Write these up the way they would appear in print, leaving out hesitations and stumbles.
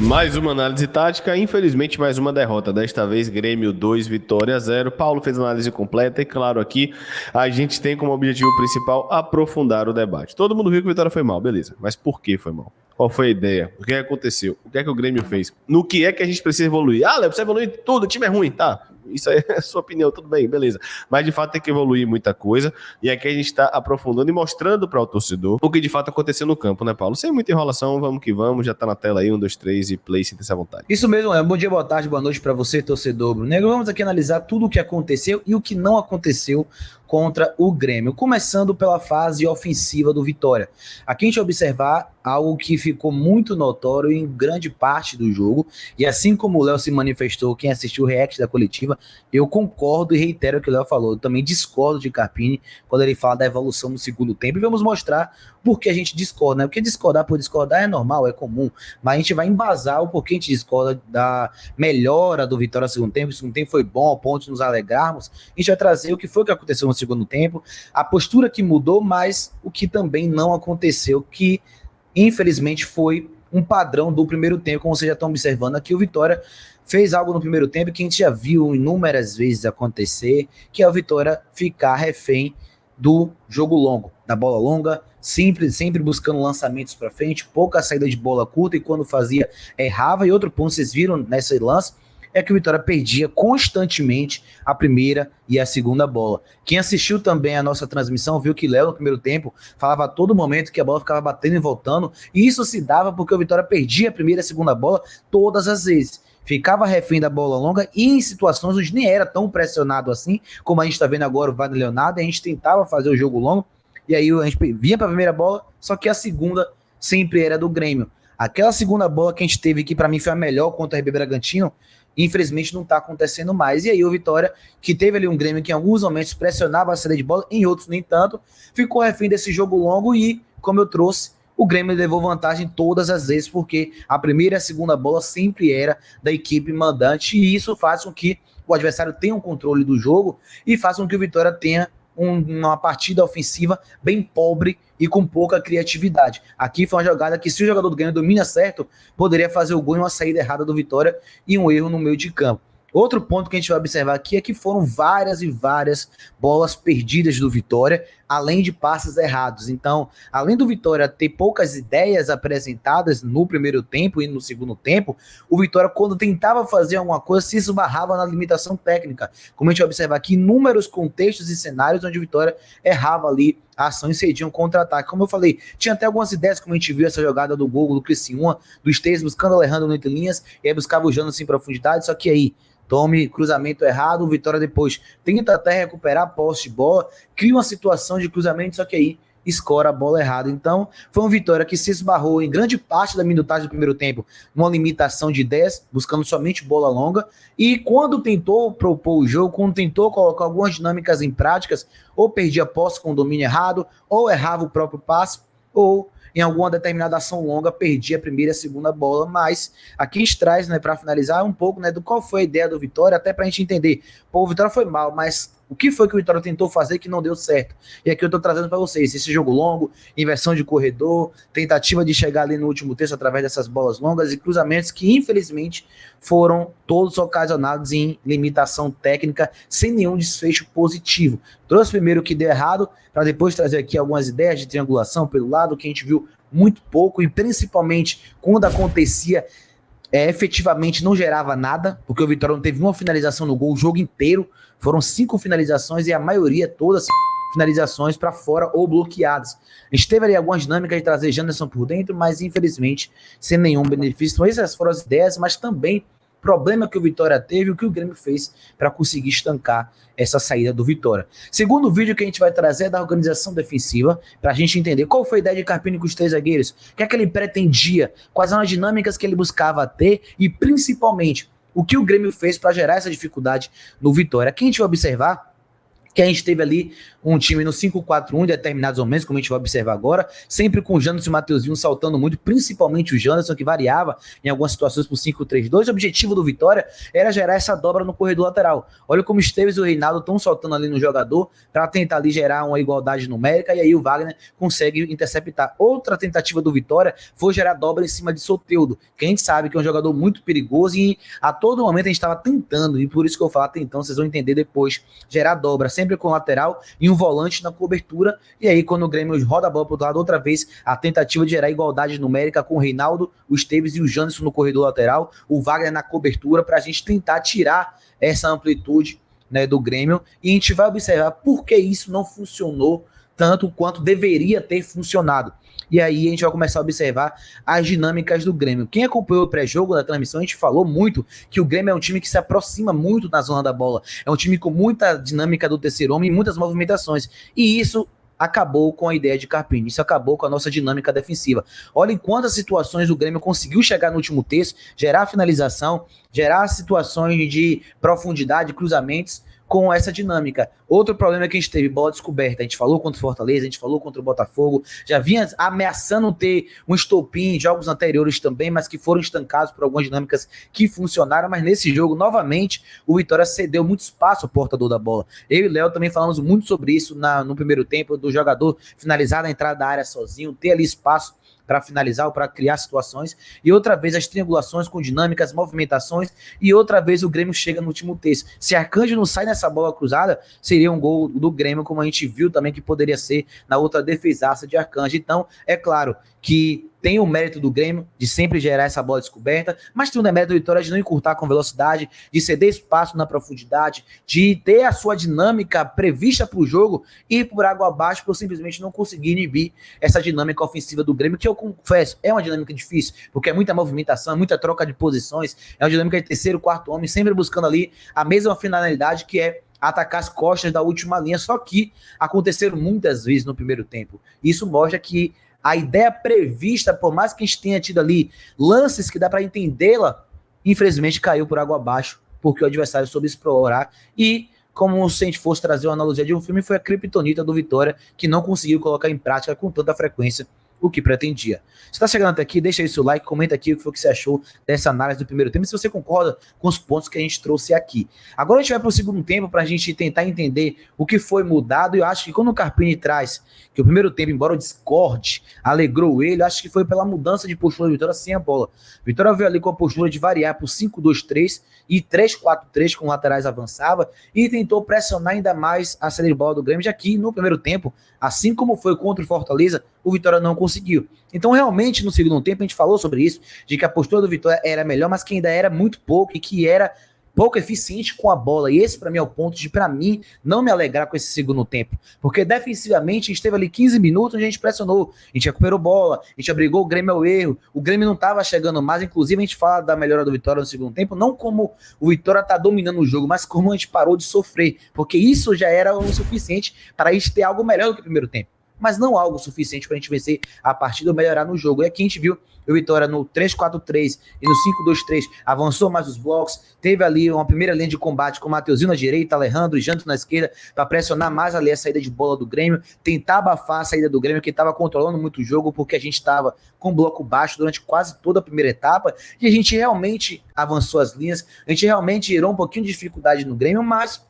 Mais uma análise tática, infelizmente mais uma derrota, desta vez Grêmio 2, Vitória 0. Paulo fez análise completa e claro aqui a gente tem como objetivo principal aprofundar o debate. Todo mundo viu que o Vitória foi mal, beleza, mas por que foi mal? Qual foi a ideia? O que aconteceu? O que é que o Grêmio fez? No que é que a gente precisa evoluir? Ah, Léo, precisa evoluir tudo, o time é ruim, tá? Isso aí é a sua opinião, tudo bem, beleza. Mas de fato tem que evoluir muita coisa. E aqui a gente está aprofundando e mostrando para o torcedor o que de fato aconteceu no campo, né, Paulo? Sem muita enrolação, vamos que vamos. Já tá na tela aí, 1, 2, 3 e play, sinta-se à vontade. Isso mesmo, Léo. Bom dia, boa tarde, boa noite para você, torcedor Brunegro. Vamos aqui analisar tudo o que aconteceu e o que não aconteceu contra o Grêmio. Começando pela fase ofensiva do Vitória. Aqui a gente vai observar algo que ficou muito notório em grande parte do jogo. E assim como o Léo se manifestou, quem assistiu o react da coletiva, eu concordo e reitero o que o Léo falou. Eu também discordo de Carpini quando ele fala da evolução no segundo tempo. E vamos mostrar por que a gente discorda, né? Porque discordar por discordar é normal, é comum. Mas a gente vai embasar o porquê a gente discorda da melhora do Vitória no segundo tempo. O segundo tempo foi bom, ao ponto de nos alegrarmos. A gente vai trazer o que foi que aconteceu no segundo tempo, a postura que mudou, mas o que também não aconteceu, que infelizmente foi um padrão do primeiro tempo, como vocês já estão observando aqui. O Vitória fez algo no primeiro tempo que a gente já viu inúmeras vezes acontecer, que é o Vitória ficar refém do jogo longo, da bola longa, sempre buscando lançamentos para frente, pouca saída de bola curta, e quando fazia, errava. E outro ponto, vocês viram nesse lance, é que o Vitória perdia constantemente a primeira e a segunda bola. Quem assistiu também a nossa transmissão viu que Léo, no primeiro tempo, falava a todo momento que a bola ficava batendo e voltando, e isso se dava porque o Vitória perdia a primeira e a segunda bola todas as vezes. Ficava refém da bola longa e em situações onde nem era tão pressionado assim, como a gente está vendo agora o Wagner Leonardo. A gente tentava fazer o jogo longo, e aí a gente vinha para a primeira bola, só que a segunda sempre era do Grêmio. Aquela segunda bola que a gente teve, que para mim foi a melhor contra o RB Bragantino, infelizmente não está acontecendo mais. E aí o Vitória, que teve ali um Grêmio que em alguns momentos pressionava a saída de bola, em outros nem tanto, ficou refém desse jogo longo e, como eu trouxe, o Grêmio levou vantagem todas as vezes, porque a primeira e a segunda bola sempre era da equipe mandante, e isso faz com que o adversário tenha um controle do jogo e faz com que o Vitória tenha uma partida ofensiva bem pobre e com pouca criatividade. Aqui foi uma jogada que, se o jogador do Grêmio domina certo, poderia fazer o gol em uma saída errada do Vitória e um erro no meio de campo. Outro ponto que a gente vai observar aqui é que foram várias e várias bolas perdidas do Vitória, além de passes errados. Então, além do Vitória ter poucas ideias apresentadas no primeiro tempo e no segundo tempo, o Vitória, quando tentava fazer alguma coisa, se esbarrava na limitação técnica. Como a gente vai observar aqui, inúmeros contextos e cenários onde o Vitória errava ali a ação e cedia um contra-ataque. Como eu falei, tinha até algumas ideias, como a gente viu essa jogada do gol do Criciúma, do Esteves buscando o Alejandro no entre linhas, e aí buscava o Janderson em profundidade, só que aí tome cruzamento errado, o Vitória depois tenta até recuperar a posse de bola, cria uma situação de cruzamento, só que aí escora a bola errada. Então, foi um Vitória que se esbarrou em grande parte da minutagem do primeiro tempo, numa limitação de 10, buscando somente bola longa, e quando tentou propor o jogo, quando tentou colocar algumas dinâmicas em práticas, ou perdia a posse com o domínio errado, ou errava o próprio passe, ou em alguma determinada ação longa, perdia a primeira e a segunda bola. Mas aqui a gente traz, né, para finalizar, um pouco, né, do qual foi a ideia do Vitória, até para a gente entender. Pô, o Vitória foi mal, mas o que foi que o Vitória tentou fazer que não deu certo? E aqui eu tô trazendo para vocês esse jogo longo, inversão de corredor, tentativa de chegar ali no último terço através dessas bolas longas e cruzamentos que, infelizmente, foram todos ocasionados em limitação técnica, sem nenhum desfecho positivo. Trouxe primeiro o que deu errado, para depois trazer aqui algumas ideias de triangulação pelo lado, que a gente viu muito pouco, e principalmente quando acontecia, efetivamente não gerava nada, porque o Vitória não teve uma finalização no gol o jogo inteiro. Foram 5 finalizações e a maioria todas finalizações para fora ou bloqueadas. A gente teve ali algumas dinâmicas de trazer Janderson por dentro, mas infelizmente sem nenhum benefício. Então essas foram as ideias, mas também problema que o Vitória teve, o que o Grêmio fez para conseguir estancar essa saída do Vitória. Segundo vídeo que a gente vai trazer é da organização defensiva, para a gente entender qual foi a ideia de Carpini com os 3 zagueiros, o que é que ele pretendia, quais eram as dinâmicas que ele buscava ter e, principalmente, o que o Grêmio fez para gerar essa dificuldade no Vitória. Aqui a gente vai observar que a gente teve ali um time no 5-4-1 em determinados momentos, como a gente vai observar agora, sempre com o Janderson e o Mateuzinho saltando muito, principalmente o Janderson, que variava em algumas situações por 5-3-2. O objetivo do Vitória era gerar essa dobra no corredor lateral. Olha como o Esteves e o Reinaldo estão saltando ali no jogador para tentar ali gerar uma igualdade numérica, e aí o Wagner consegue interceptar. Outra tentativa do Vitória foi gerar dobra em cima de Soteldo, que a gente sabe que é um jogador muito perigoso e a todo momento a gente estava tentando, e por isso que eu falo tentando, vocês vão entender depois, gerar dobra sempre com o lateral e um volante na cobertura, e aí quando o Grêmio roda a bola pro outro lado, outra vez a tentativa de gerar igualdade numérica com o Reinaldo, o Esteves e o Janderson no corredor lateral, o Wagner na cobertura, para a gente tentar tirar essa amplitude, né, do Grêmio, e a gente vai observar por que isso não funcionou tanto quanto deveria ter funcionado. E aí a gente vai começar a observar as dinâmicas do Grêmio. Quem acompanhou o pré-jogo da transmissão, a gente falou muito que o Grêmio é um time que se aproxima muito na zona da bola. É um time com muita dinâmica do terceiro homem e muitas movimentações. E isso acabou com a ideia de Carpini, isso acabou com a nossa dinâmica defensiva. Olha em quantas situações o Grêmio conseguiu chegar no último terço, gerar finalização, gerar situações de profundidade, cruzamentos, com essa dinâmica. Outro problema que a gente teve, bola descoberta. A gente falou contra o Fortaleza, a gente falou contra o Botafogo, já vinha ameaçando ter um estopim em jogos anteriores também, mas que foram estancados por algumas dinâmicas que funcionaram, mas nesse jogo, novamente, o Vitória cedeu muito espaço ao portador da bola. Eu e o Léo também falamos muito sobre isso no primeiro tempo, do jogador finalizar na entrada da área sozinho, ter ali espaço para finalizar ou para criar situações, e outra vez as triangulações com dinâmicas, movimentações, e outra vez o Grêmio chega no último terço. Se Arcanjo não sai nessa bola cruzada, seria um gol do Grêmio, como a gente viu também que poderia ser na outra defesaça de Arcanjo. Então, é claro que tem o mérito do Grêmio de sempre gerar essa bola descoberta, mas tem o mérito do Vitória de não encurtar com velocidade, de ceder espaço na profundidade, de ter a sua dinâmica prevista para o jogo e ir por água abaixo por simplesmente não conseguir inibir essa dinâmica ofensiva do Grêmio, que eu confesso, é uma dinâmica difícil, porque é muita movimentação, muita troca de posições, é uma dinâmica de terceiro, quarto homem, sempre buscando ali a mesma finalidade, que é atacar as costas da última linha, só que aconteceram muitas vezes no primeiro tempo. Isso mostra que a ideia prevista, por mais que a gente tenha tido ali lances que dá para entendê-la, infelizmente caiu por água abaixo, porque o adversário soube explorar. E, como se a gente fosse trazer uma analogia de um filme, foi a criptonita do Vitória, que não conseguiu colocar em prática com tanta frequência o que pretendia. Se está chegando até aqui, deixa aí seu like, comenta aqui o que foi que você achou dessa análise do primeiro tempo, e se você concorda com os pontos que a gente trouxe aqui. Agora a gente vai para o segundo tempo para a gente tentar entender o que foi mudado, e eu acho que quando o Carpini traz que o primeiro tempo, embora o discorde, alegrou ele, eu acho que foi pela mudança de postura do Vitória sem a bola. O Vitória veio ali com a postura de variar por 5-2-3 e 3-4-3 com laterais avançava e tentou pressionar ainda mais a saída de bola do Grêmio, já que no primeiro tempo, assim como foi contra o Fortaleza, o Vitória não conseguiu. Então, realmente, no segundo tempo, a gente falou sobre isso, de que a postura do Vitória era melhor, mas que ainda era muito pouco e que era pouco eficiente com a bola. E esse, para mim, é o ponto de, para mim, não me alegrar com esse segundo tempo. Porque, defensivamente, a gente teve ali 15 minutos onde a gente pressionou, a gente recuperou bola, a gente abrigou o Grêmio ao erro, o Grêmio não estava chegando mais, inclusive a gente fala da melhora do Vitória no segundo tempo, não como o Vitória está dominando o jogo, mas como a gente parou de sofrer, porque isso já era o suficiente para a gente ter algo melhor do que o primeiro tempo, mas não algo suficiente para a gente vencer a partida ou melhorar no jogo. E aqui a gente viu o Vitória no 3-4-3 e no 5-2-3 avançou mais os blocos, teve ali uma primeira linha de combate com o Mateuzinho na direita, Alejandro e Janto na esquerda, para pressionar mais ali a saída de bola do Grêmio, tentar abafar a saída do Grêmio, que estava controlando muito o jogo, porque a gente estava com bloco baixo durante quase toda a primeira etapa, e a gente realmente avançou as linhas, a gente realmente gerou um pouquinho de dificuldade no Grêmio, mas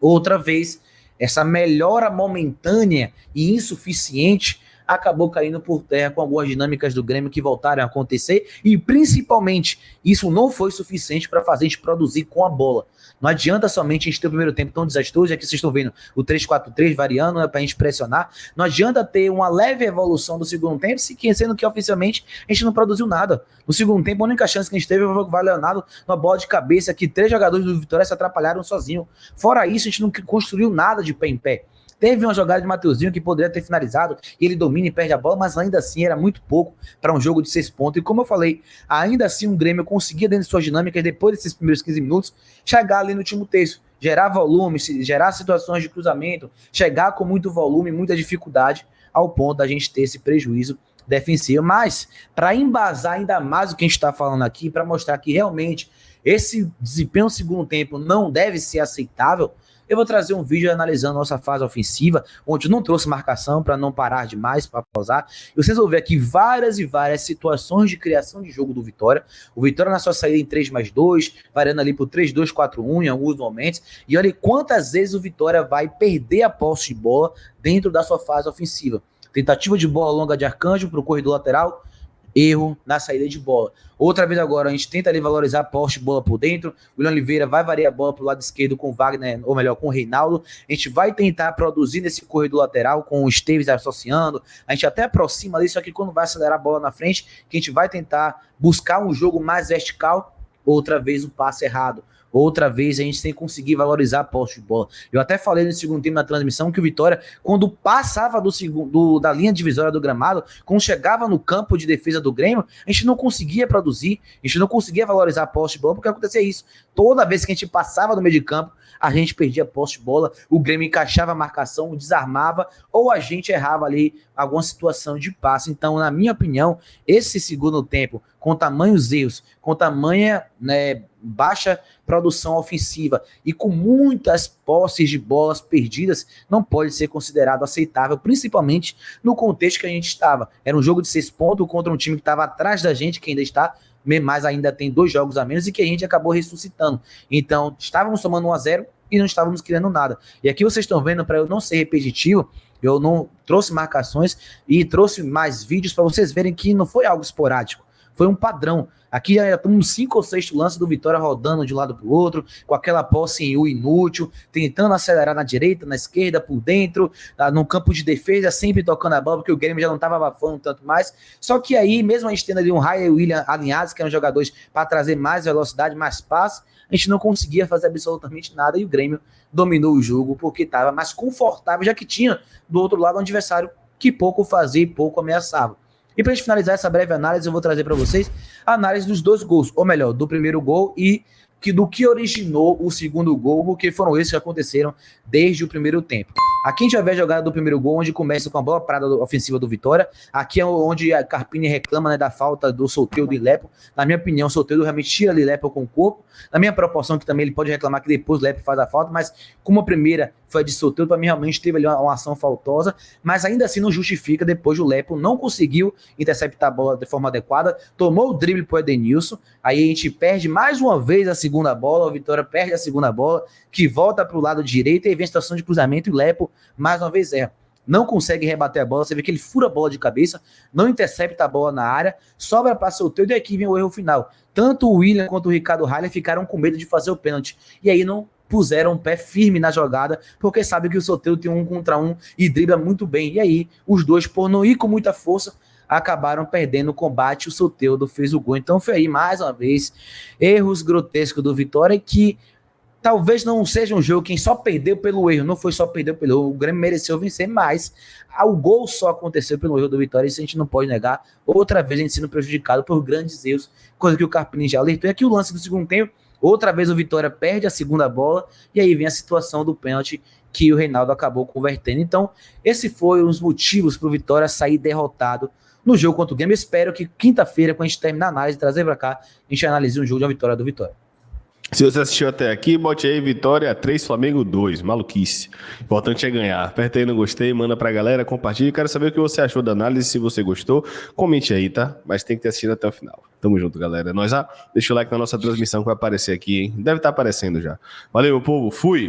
outra vez essa melhora momentânea e insuficiente acabou caindo por terra com algumas dinâmicas do Grêmio que voltaram a acontecer, e principalmente isso não foi suficiente para fazer a gente produzir com a bola. Não adianta somente a gente ter o primeiro tempo tão desastroso, já que vocês estão vendo o 3-4-3 variando, né, para a gente pressionar. Não adianta ter uma leve evolução do segundo tempo, sendo que oficialmente a gente não produziu nada. No segundo tempo, a única chance que a gente teve foi o Leonardo, uma bola de cabeça que 3 jogadores do Vitória se atrapalharam sozinho. Fora isso, a gente não construiu nada de pé em pé. Teve uma jogada de Mateuzinho que poderia ter finalizado, e ele domina e perde a bola, mas ainda assim era muito pouco para um jogo de 6 pontos. E como eu falei, ainda assim um Grêmio conseguia, dentro de suas dinâmicas, depois desses primeiros 15 minutos, chegar ali no último terço, gerar volume, gerar situações de cruzamento, chegar com muito volume, muita dificuldade, ao ponto da gente ter esse prejuízo defensivo. Mas, para embasar ainda mais o que a gente está falando aqui, para mostrar que realmente esse desempenho no segundo tempo não deve ser aceitável, eu vou trazer um vídeo analisando nossa fase ofensiva, onde eu não trouxe marcação para não parar demais, para pausar. E vocês vão ver aqui várias e várias situações de criação de jogo do Vitória. O Vitória na sua saída em 3+2, variando ali por 3-2-4-1 em alguns momentos. E olha quantas vezes o Vitória vai perder a posse de bola dentro da sua fase ofensiva. Tentativa de bola longa de Arcanjo para o corredor lateral, erro na saída de bola. Outra vez agora, a gente tenta ali valorizar a posse de bola por dentro, o William Oliveira vai variar a bola pro lado esquerdo com o Wagner, ou melhor, com o Reinaldo, a gente vai tentar produzir nesse corredor lateral com o Esteves associando, a gente até aproxima ali, só que quando vai acelerar a bola na frente, que a gente vai tentar buscar um jogo mais vertical, outra vez o passe errado. Outra vez a gente sem conseguir valorizar a posse de bola. Eu até falei no segundo tempo na transmissão que o Vitória, quando passava da linha divisória do gramado, quando chegava no campo de defesa do Grêmio, a gente não conseguia produzir, a gente não conseguia valorizar a posse de bola, porque acontecia isso. Toda vez que a gente passava no meio de campo, a gente perdia a posse de bola, o Grêmio encaixava a marcação, desarmava, ou a gente errava ali alguma situação de passe. Então, na minha opinião, esse segundo tempo, com tamanhos erros, com tamanha baixa produção ofensiva e com muitas posses de bolas perdidas, não pode ser considerado aceitável, principalmente no contexto que a gente estava. Era um jogo de 6 pontos contra um time que estava atrás da gente, que ainda está, mas ainda tem 2 jogos a menos e que a gente acabou ressuscitando. Então, estávamos tomando 1-0 e não estávamos criando nada. E aqui vocês estão vendo, para eu não ser repetitivo, eu não trouxe marcações e trouxe mais vídeos para vocês verem que não foi algo esporádico. Foi um padrão. Aqui já estamos 5 ou 6 lances do Vitória rodando de um lado para o outro, com aquela posse em U inútil, tentando acelerar na direita, na esquerda, por dentro, no campo de defesa, sempre tocando a bola, porque o Grêmio já não estava abafando tanto mais. Só que aí, mesmo a gente tendo ali um Raia e o William alinhados, que eram jogadores para trazer mais velocidade, mais passe, a gente não conseguia fazer absolutamente nada e o Grêmio dominou o jogo porque estava mais confortável, já que tinha do outro lado um adversário que pouco fazia e pouco ameaçava. E para a gente finalizar essa breve análise, eu vou trazer para vocês a análise dos 2 gols, ou melhor, do primeiro gol e do que originou o segundo gol, porque foram esses que aconteceram desde o primeiro tempo. Aqui a gente vai ver a jogada do primeiro gol, onde começa com a bola parada ofensiva do Vitória. Aqui é onde a Carpini reclama da falta do Soteldo e Lepo. Na minha opinião, o Soteldo realmente tira ali Lepo com o corpo. Na minha proporção, que também ele pode reclamar que depois o Lepo faz a falta, mas como a primeira foi a de Soteldo, para mim realmente teve ali uma ação faltosa, mas ainda assim não justifica, depois o Lepo não conseguiu interceptar a bola de forma adequada, tomou o drible pro Edenilson, aí a gente perde mais uma vez a segunda bola, o Vitória perde a segunda bola, que volta para o lado direito e vem a situação de cruzamento e o Lepo mais uma vez erra. Não consegue rebater a bola, você vê que ele fura a bola de cabeça, não intercepta a bola na área, sobra para Soteldo e aqui vem o erro final. Tanto o William quanto o Ricardo Haller ficaram com medo de fazer o pênalti, e aí não puseram o pé firme na jogada, porque sabe que o Soteldo tem 1 contra 1 e dribla muito bem, e aí os dois, por não ir com muita força, acabaram perdendo o combate, o Soteldo fez o gol. Então foi aí, mais uma vez, erros grotescos do Vitória, que talvez não seja um jogo quem só perdeu pelo erro, não foi só perdeu pelo erro, o Grêmio mereceu vencer, mas o gol só aconteceu pelo erro do Vitória, isso a gente não pode negar. Outra vez a gente sendo prejudicado por grandes erros, coisa que o Carpini já alertou. E aqui o lance do segundo tempo, outra vez o Vitória perde a segunda bola, e aí vem a situação do pênalti que o Reinaldo acabou convertendo. Então, esses foram os motivos para o Vitória sair derrotado no jogo contra o Grêmio. Eu espero que quinta-feira, quando a gente terminar a análise, trazer para cá, a gente analise um jogo de uma vitória do Vitória. Se você assistiu até aqui, bote aí Vitória 3, Flamengo 2, maluquice. O importante é ganhar. Aperta aí no gostei, manda pra galera, compartilha. Quero saber o que você achou da análise, se você gostou, comente aí, tá? Mas tem que ter assistido até o final. Tamo junto, galera. Deixa o like na nossa transmissão que vai aparecer aqui, hein? Deve estar aparecendo já. Valeu, meu povo. Fui!